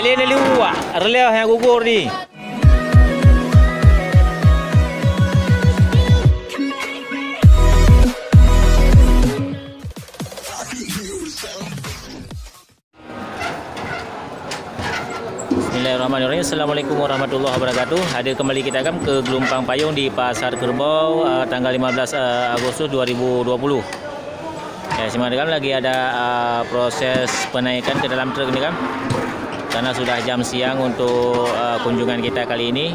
Alien ni luak, relah yang gugur ni. Bismillahirrahmanirrahim. Assalamualaikum warahmatullahi wabarakatuh. Hadir kembali kita ke Gelompang Payung di Pasar Kerbau tanggal 15 Agustus 2020. Ya, sebenarnya lagi ada proses penaikan ke dalam truk ini kan. Karena sudah jam siang untuk kunjungan kita kali ini.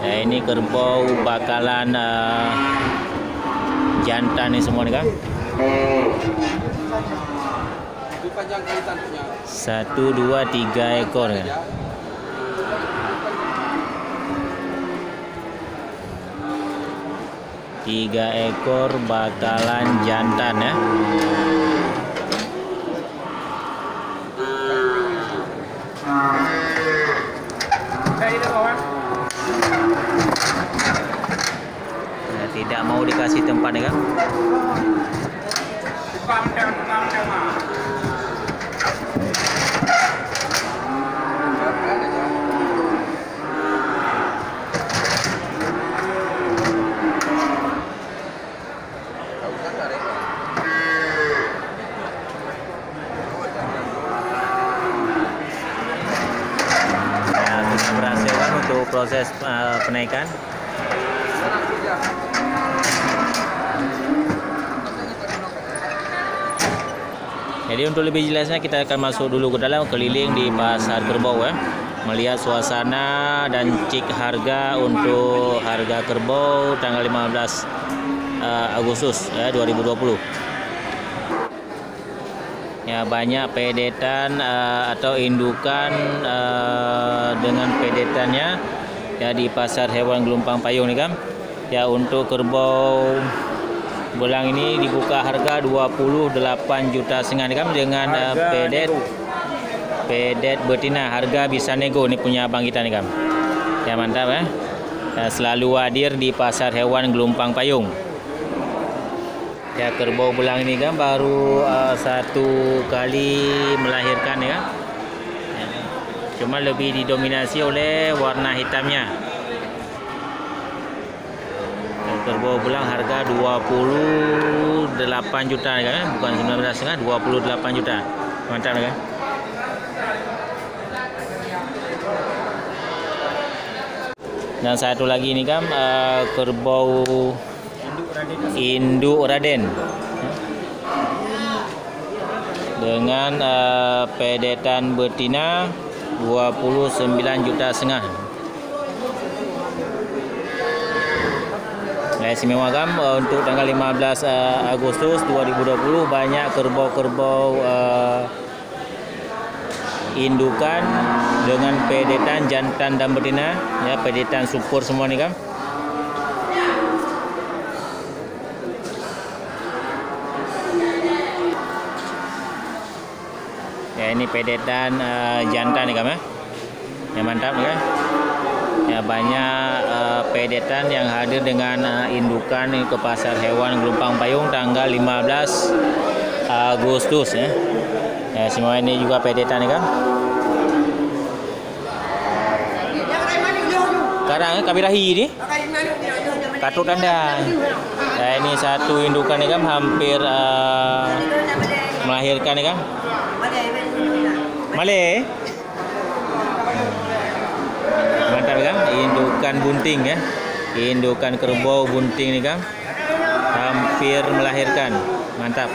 Ya, ini kerbau bakalan jantan ini semua nih kan. 1, 2, 3 ekor kan. Tiga ekor bakalan jantan ya. Nah, tidak mau dikasih tempat ya kan. Berhasil kan untuk proses penaikan. Jadi untuk lebih jelasnya kita akan masuk dulu ke dalam, keliling di Pasar Kerbau ya, melihat suasana dan cek harga untuk harga kerbau tanggal 15 Agustus ya, 2020. Ya, banyak pedetan atau indukan dengan pedetannya ya di Pasar Hewan Gelompang Payung nih kan. Ya, untuk kerbau belang ini dibuka harga 28,5 juta nih kan, dengan pedet betina. Harga bisa nego nih punya abang kita nih kan. Ya, mantap ya. Ya, selalu hadir di Pasar Hewan Gelompang Payung. Ya, kerbau belang ini kan baru satu kali melahirkan ya. Cuma lebih didominasi oleh warna hitamnya. Kerbau belang harga 28 juta kan, bukan 19,5, 28 juta. Mantap kan. Dan satu lagi ini kan kerbau induk Raden dengan pedetan betina 29,5 juta. Nah, istimewa kan untuk tanggal 15 Agustus 2020 banyak kerbau-kerbau indukan dengan pedetan jantan dan betina ya, pedetan super semua nih kan. Ya, ini pedetan jantan nih kan ya. Ya, mantap nih kan. Ya, banyak pedetan yang hadir dengan indukan ini ke Pasar Hewan Gelompang Payung tanggal 15 Agustus ya. Ya, semua ini juga pedetan nih kan. Sekarang kami rahi ni Katuk Tandang. Ya, ini satu indukan nih kan, hampir melahirkan nih kan. Malay. Mantap kan, indukan bunting ya. Indukan kerbau bunting nih kan, hampir melahirkan. Mantap.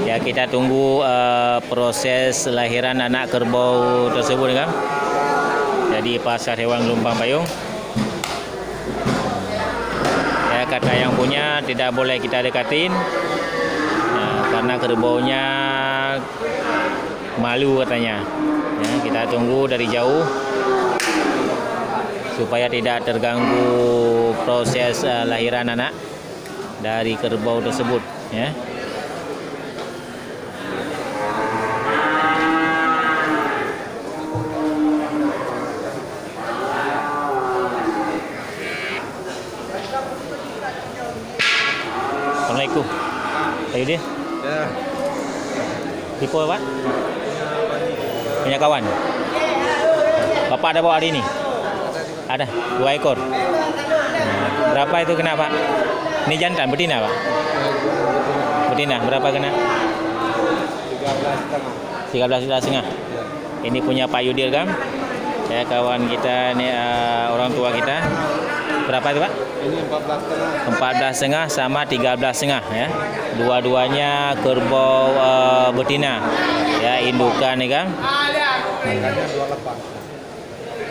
Ya, kita tunggu proses lahiran anak kerbau tersebut kan. Jadi Pasar Hewan Gelompang Payung. Ya, kata yang punya tidak boleh kita dekatin karena kerbaunya malu katanya. Ya, kita tunggu dari jauh supaya tidak terganggu proses lahiran anak dari kerbau tersebut ya. Assalamualaikum. Ayo deh. Ya. Tipe apa? Punya kawan. Bapak ada bawa hari ini? Ada 2 ekor. Berapa itu kena Pak? Ini jantan betina Pak? Betina berapa kena? 13,5. Ini punya Pak Yudir kan? Ya kawan kita ini orang tua kita. Berapa itu Pak? Ini 14,5 sama 13,5 ya. Dua-duanya kerbau betina. Ya indukan nih kan?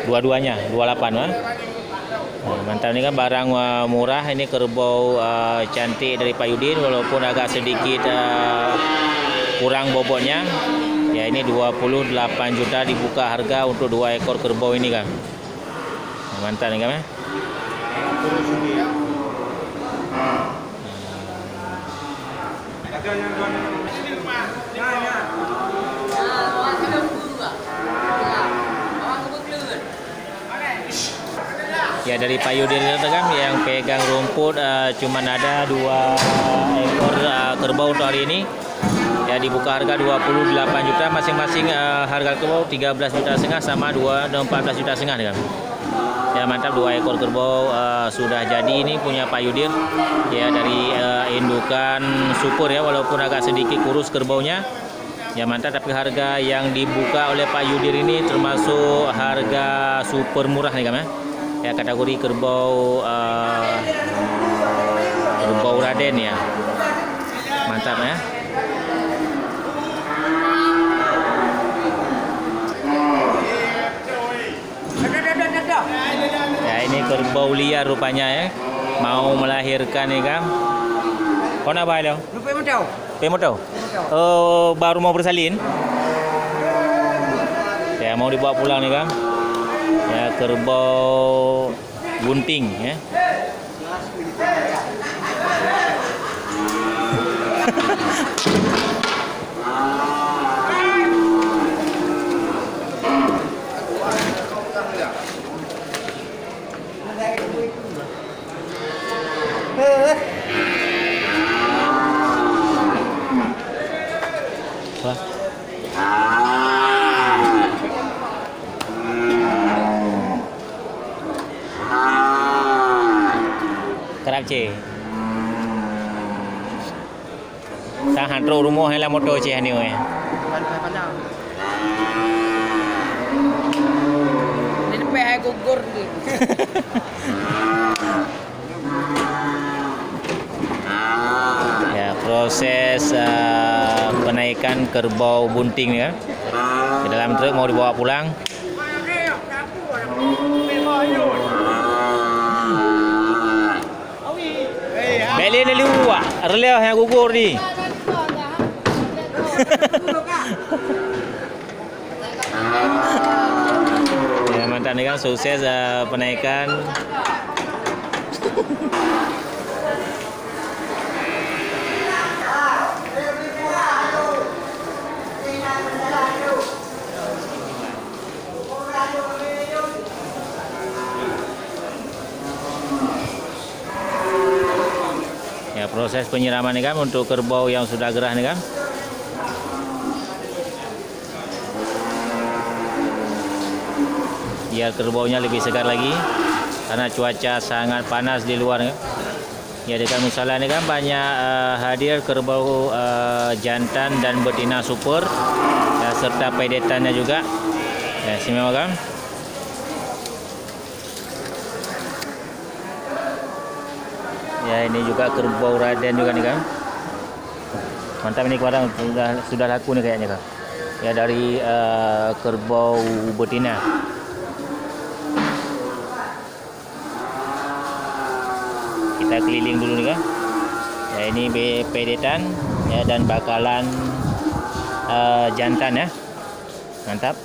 Dua-duanya 28 Pak. Mantap, ini kan barang murah. Ini kerbau cantik dari Pak Yudin walaupun agak sedikit kurang bobotnya. Ya ini 28 juta dibuka harga untuk 2 ekor kerbau ini kan. Mantap nih kan ya. Ya dari Pak Yudin itu kan yang pegang rumput cuman ada 2 ekor kerbau untuk hari ini. Ya dibuka harga 28 juta masing-masing, harga kerbau 13,5 juta sama 14,5 juta kan. Ya mantap, 2 ekor kerbau sudah jadi ini punya Pak Yudir. Ya dari indukan super ya walaupun agak sedikit kurus kerbaunya. Ya mantap, tapi harga yang dibuka oleh Pak Yudir ini termasuk harga super murah nih kan ya. Ya kategori kerbau kerbau Raden ya. Mantap ya. Ya ini kerbau liar rupanya ya. Mau melahirkan nih kan. Kau nak apa lo? Pemotau. Oh, baru mau bersalin. Ya mau dibawa pulang nih kan. Ya kerbau bunting ya. Kerap cik. Sang hantar rumah yang motor cik ni oi. Pandang. Ini depan air gugur ni. Ya proses penaikan kerbau bunting ya. Di dalam truk mau dibawa pulang. Beli ni luar, relih yang gugur ni. Ya mantap ni kan sukses penaikan. Ya proses penyiraman ni kan untuk kerbau yang sudah gerah ni kan. Biar kerbaunya lebih segar lagi karena cuaca sangat panas di luar kan. Ya dekat musala ni kan banyak hadir kerbau jantan dan betina super ya, serta pedetannya juga. Ya semua kan. Ya ini juga kerbau Raden juga nih kan. Mantap ini kadang sudah laku nih kayaknya kan. Ya dari kerbau betina. Kita keliling dulu nih kan. Ya ini pedetan ya dan bakalan jantan ya. Mantap.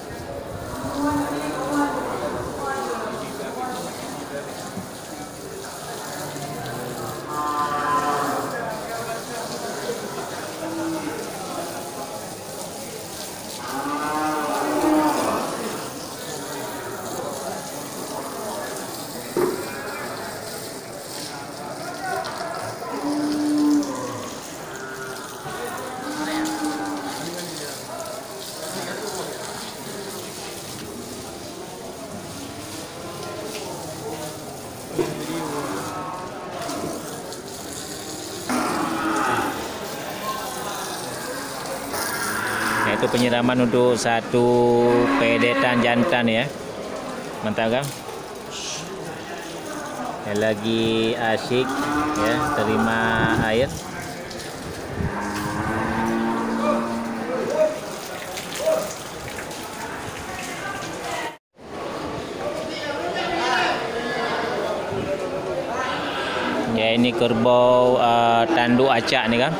satu penyiraman untuk satu pedetan jantan ya. Mantap kan? Lagi asyik ya, terima air. Ya, ini kerbau tanduk acak nih kan.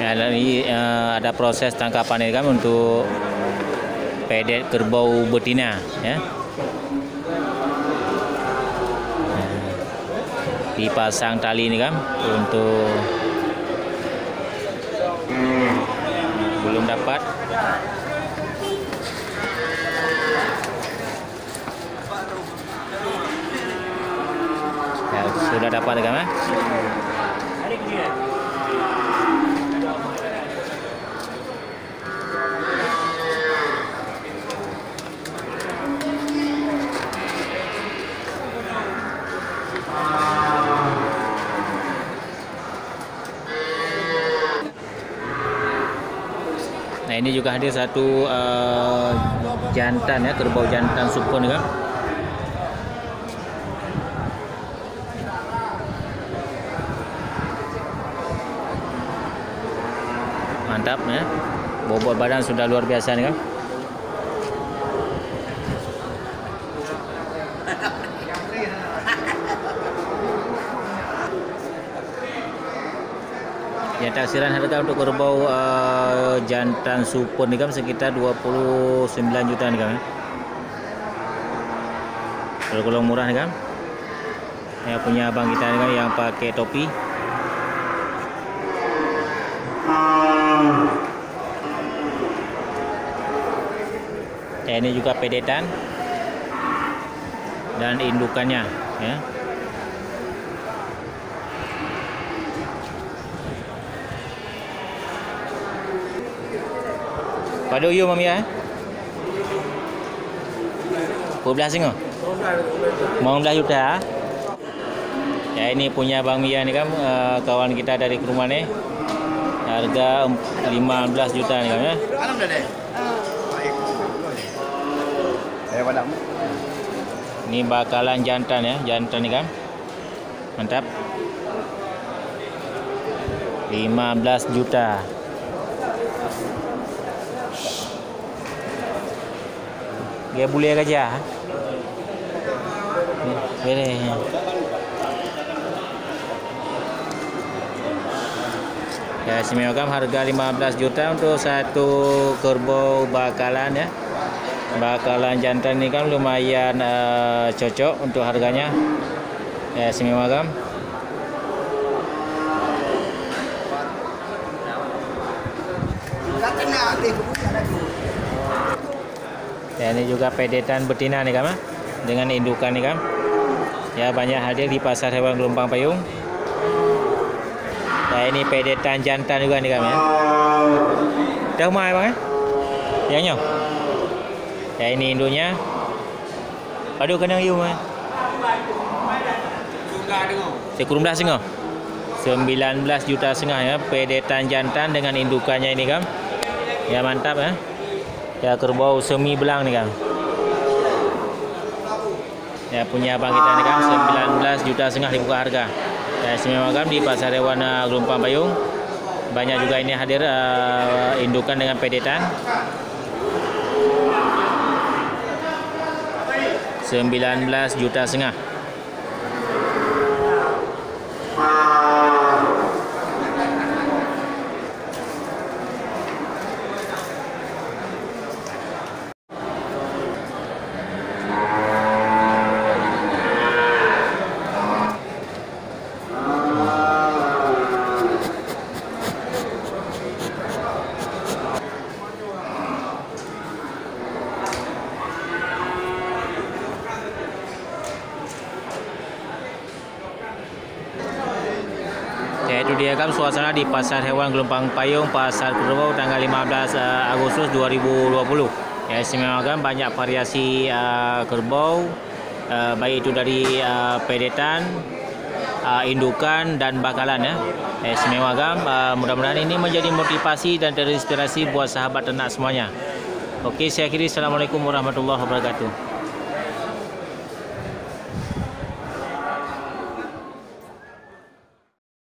Ya, ini ada proses tangkapan ini kan untuk pedet kerbau betina ya. Dipasang tali ini kan untuk belum dapat. Ya, sudah dapat kan? Nah, ini juga hadir satu jantan ya, kerbau jantan super nih kan. Mantap ya. Bobot badan sudah luar biasa nih kan. Ya, taksiran harga untuk kerbau jantan super nih kan sekitar 29 juta nih kan. Kalau murah nih kan. Ya, punya abang kita nih kan yang pakai topi. Ya, ini juga pedetan dan indukannya ya. Pada you mami ya? 12 singo? 15 juta. Ya, ini punya Bang Mia nih kan, kawan kita dari ke rumah nih. Harga 15 juta nih kan ya. Ini bakalan jantan ya, jantan nih kan. Mantap. 15 juta. Dia boleh aja. Boleh. Ya, semacam harga 15 juta untuk satu kerbau bakalan ya. Bakalan jantan ini kan lumayan cocok untuk harganya. Ya, semacam. Ya, ini juga pedetan betina nih kan, dengan indukan nih kan. Ya, banyak hadir di pasar hewan Gelombang Payung. Ya, ini pedetan jantan juga nih kan ya. Dah mai bang ya? Yang nyong. Ya, ini induknya. Aduh, kena you mah. Sekurang dah setengah. 19 juta setengah ya, pedetan jantan dengan indukannya ini kan. Ya, mantap ya. Ya, kerbau semi belang nih kan. Ya, punya abang kita nih kan, 19 juta setengah dibuka harga. Ya, semacam di pasar hewan Gelombang Payung. Banyak juga ini hadir indukan dengan pedetan. 19 juta setengah. Itu dia kan suasana di Pasar Hewan Gelompang Payung, Pasar Kerbau tanggal 15 Agustus 2020. Ya, istimewa kan banyak variasi kerbau, baik itu dari pedetan, indukan dan bakalan ya. Istimewa kan, mudah-mudahan ini menjadi motivasi dan terinspirasi buat sahabat ternak semuanya. Oke, saya akhiri. Assalamualaikum warahmatullahi wabarakatuh.